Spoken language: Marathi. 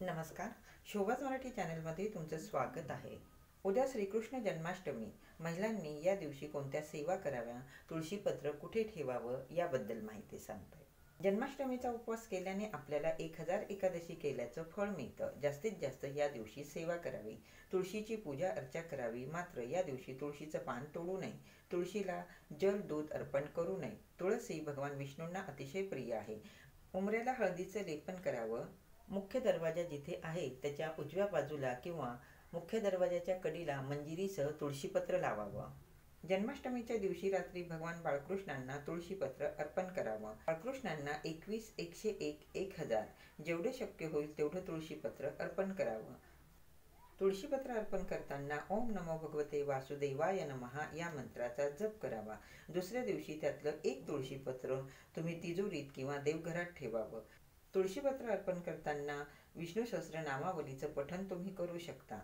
नमस्कार. शोभाच मराठी चॅनलमध्ये तुमचं स्वागत आहे. उद्या श्रीकृष्ण जन्माष्टमी. महिलांनी या दिवशी कोणत्या सेवा कराव्या, तुळशीपत्र कुठे ठेवावं याबद्दल माहिती सांगतोय. जन्माष्टमीचा उपवास केल्याने आपल्याला 1000 एकादशी केल्याचं फळ मिळतं. जास्तीत जास्त या दिवशी सेवा करावी, तुळशीची पूजा अर्चा करावी. मात्र या दिवशी तुळशीचं पान तोडू नये, तुळशीला जल दूध अर्पण करू नये. तुळस ही भगवान विष्णूंना अतिशय प्रिय आहे. उंबऱ्याला हळदीचं लेपन करावं. मुख्य दरवाजा जिथे आहे त्याच्या उजव्या बाजूला किंवा मुख्य दरवाजाच्या कडीला मंजिरीसह तुळशीपत्र लावावं. जन्माष्टमीच्या दिवशी रात्री भगवान बाळकृष्णांना तुळशीपत्र अर्पण करावं. बाळकृष्णांना 21, 101, 1000 जेवढे शक्य होईल तेवढं तुळशीपत्र अर्पण करावं. तुळशीपत्र अर्पण करताना ओम नमो भगवते वासुदेवाय नमः या मंत्राचा जप करावा. दुसऱ्या दिवशी त्यातलं एक तुळशीपत्र तुम्ही तिजोरीत किंवा देवघरात ठेवावं. तुळशीपत्र अर्पण करताना विष्णू सहस्रनामावलीचं पठण तुम्ही करू शकता.